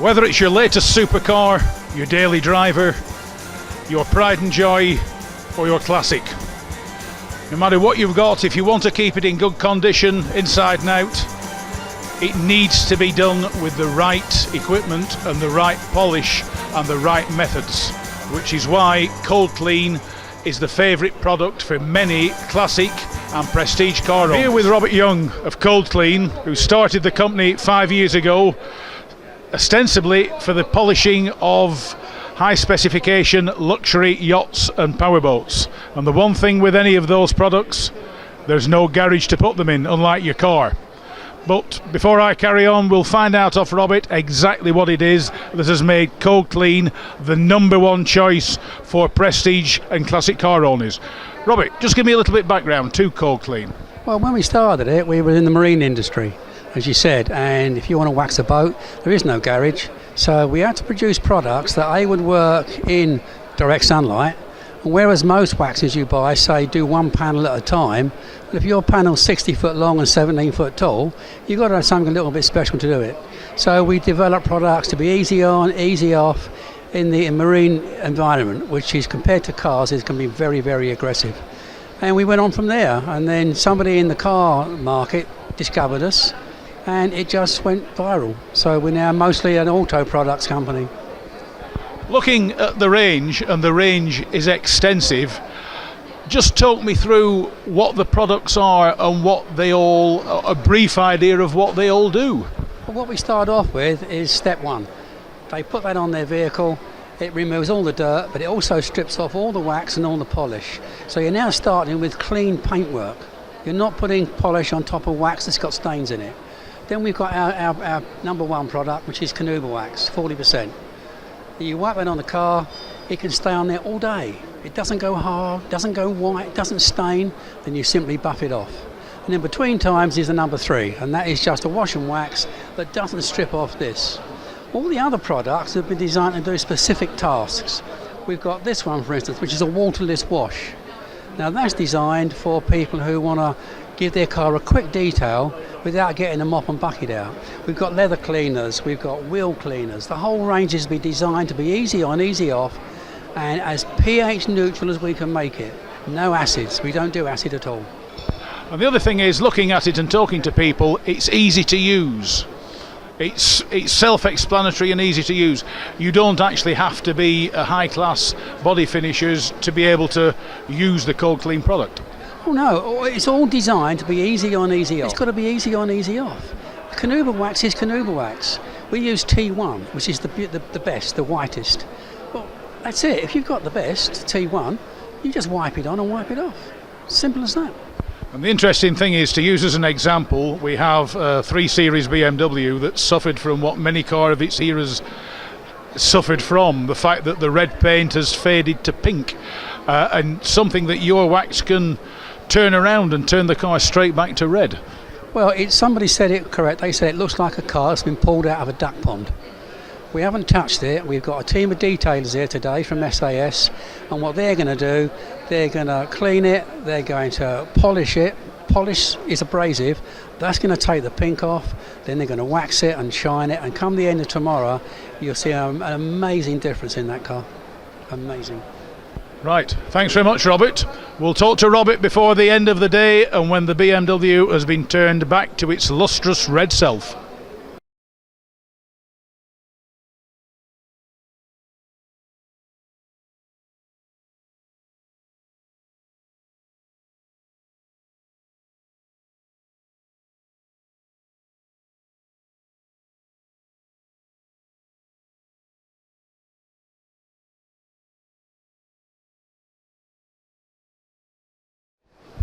Whether it's your latest supercar, your daily driver, your pride and joy, or your classic, no matter what you've got, if you want to keep it in good condition inside and out, it needs to be done with the right equipment and the right polish and the right methods, which is why Cold Clean is the favourite product for many classic and prestige car owners. Here with Robert Young of Cold Clean, who started the company 5 years ago, ostensibly for the polishing of high specification luxury yachts and powerboats. And the one thing with any of those products, there's no garage to put them in, unlike your car. But before I carry on, we'll find out off Robert exactly what it is that has made Cold Clean the #1 choice for prestige and classic car owners. Robert, just give me a little bit of background to Cold Clean. Well, when we started it, we were in the marine industry, as you said, and if you want to wax a boat, there is no garage. So we had to produce products that would work in direct sunlight, and whereas most waxes you buy, say, do one panel at a time, but if your panel's 60 foot long and 17 foot tall, you've got to have something a little bit special to do it. So we developed products to be easy on, easy off in the marine environment, which is, compared to cars, is going to be very, very aggressive. And we went on from there, and then somebody in the car market discovered us, and it just went viral. So we're now mostly an auto products company. Looking at the range, and the range is extensive, just talk me through what the products are and what they all, a brief idea of what they all do. Well, what we start off with is step one. They put that on their vehicle, it removes all the dirt, but it also strips off all the wax and all the polish. So you're now starting with clean paintwork. You're not putting polish on top of wax that's got stains in it. Then we've got our #1 product, which is Canuba wax, 40%. You wipe it on the car, it can stay on there all day. It doesn't go hard, doesn't go white, doesn't stain, then you simply buff it off. And in between times is the #3, and that is just a wash and wax that doesn't strip off this. All the other products have been designed to do specific tasks. We've got this one, for instance, which is a waterless wash. Now that's designed for people who want to give their car a quick detail without getting a mop and bucket out. We've got leather cleaners, we've got wheel cleaners. The whole range has been designed to be easy on, easy off, and as pH neutral as we can make it. No acids, we don't do acid at all. And the other thing is, looking at it and talking to people, it's easy to use. It's self-explanatory and easy to use. You don't actually have to be a high-class body finishers to be able to use the Cold Clean product. Oh no, it's all designed to be easy on, easy off. It's got to be easy on, easy off. Canuba wax is Canuba wax. We use T1, which is the best, the whitest. Well, that's it. If you've got the best, T1, you just wipe it on and wipe it off. Simple as that. And the interesting thing is, to use as an example, we have a 3 Series BMW that suffered from what many car of its eras suffered from, the fact that the red paint has faded to pink, and something that your wax can turn around and turn the car straight back to red. Well, somebody said it correct. They said it looks like a car that's been pulled out of a duck pond. We haven't touched it. We've got a team of detailers here today from S.A.S, and what they're going to do, they're going to clean it, they're going to polish it. Polish is abrasive. That's going to take the pink off, then they're going to wax it and shine it, and come the end of tomorrow, you'll see an amazing difference in that car. Amazing. Right, thanks very much, Robert. We'll talk to Robert before the end of the day and when the BMW has been turned back to its lustrous red self.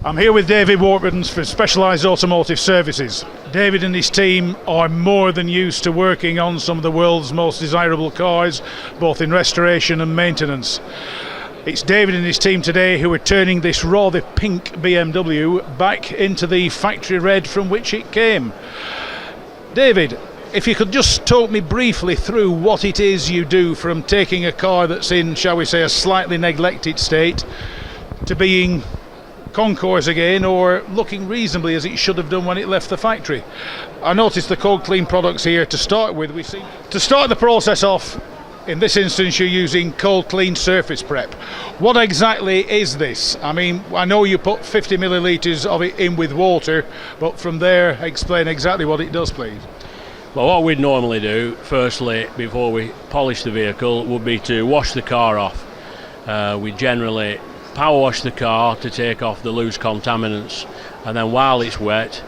I'm here with David Warburtons for Specialised Automotive Services. David and his team are more than used to working on some of the world's most desirable cars, both in restoration and maintenance. It's David and his team today who are turning this rather pink BMW back into the factory red from which it came. David, if you could just talk me briefly through what it is you do from taking a car that's in, shall we say, a slightly neglected state to being concours again, or looking reasonably as it should have done when it left the factory. I noticed the cold clean products here to start with. We see to start the process off, in this instance you're using cold clean surface prep. What exactly is this? I mean, I know you put 50 millilitres of it in with water, but from there explain exactly what it does, please. Well, what we'd normally do firstly before we polish the vehicle would be to wash the car off. We generally power wash the car to take off the loose contaminants, and then while it's wet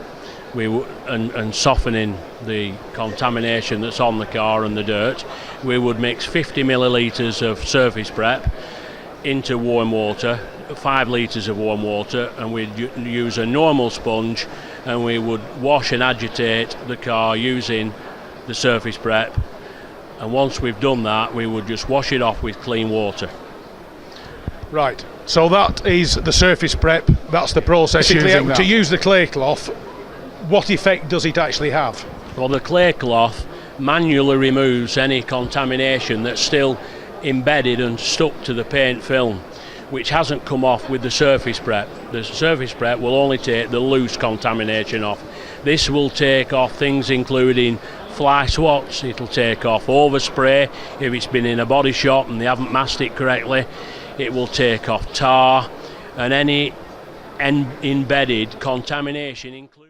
and softening the contamination that's on the car and the dirt, we would mix 50 millilitres of surface prep into warm water, 5 litres of warm water, and we'd use a normal sponge, and we would wash and agitate the car using the surface prep, and once we've done that we would just wash it off with clean water. Right, so that is the surface prep, that's the process. To use the clay cloth, what effect does it actually have? Well, the clay cloth manually removes any contamination that's still embedded and stuck to the paint film, which hasn't come off with the surface prep. The surface prep will only take the loose contamination off. This will take off things including fly swats, it'll take off overspray if it's been in a body shop and they haven't masked it correctly. It will take off tar and any embedded contamination including.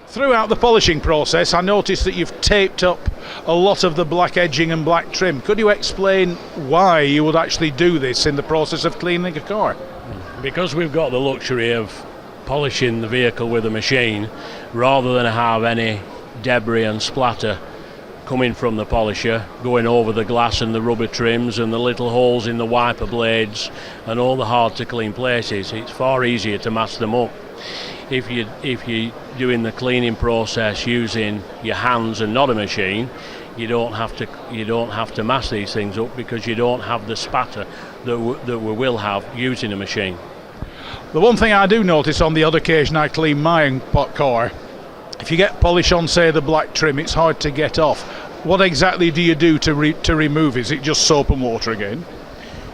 Throughout the polishing process, I noticed that you've taped up a lot of the black edging and black trim. Could you explain why you would actually do this in the process of cleaning a car? Because we've got the luxury of polishing the vehicle with a machine, rather than have any debris and splatter coming from the polisher, going over the glass and the rubber trims and the little holes in the wiper blades and all the hard to clean places, it's far easier to mask them up. If you're doing the cleaning process using your hands and not a machine, you don't have to mask these things up, because you don't have the spatter that we will have using a machine. The one thing I do notice on the odd occasion I clean my car, if you get polish on, say, the black trim, it's hard to get off. What exactly do you do to remove? Is it just soap and water again?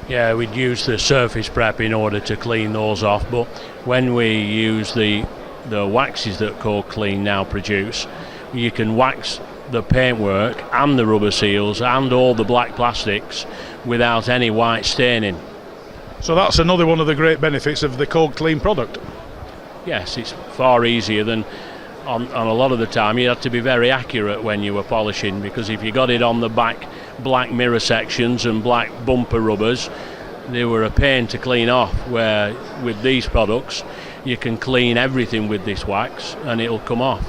Yeah, we'd use the surface prep in order to clean those off, but when we use the waxes that Cold Clean now produce, you can wax the paintwork and the rubber seals and all the black plastics without any white staining. So that's another one of the great benefits of the Cold Clean product. Yes, it's far easier than on a lot of the time. You have to be very accurate when you were polishing, because if you got it on the back black mirror sections and black bumper rubbers, they were a pain to clean off, where with these products you can clean everything with this wax and it'll come off.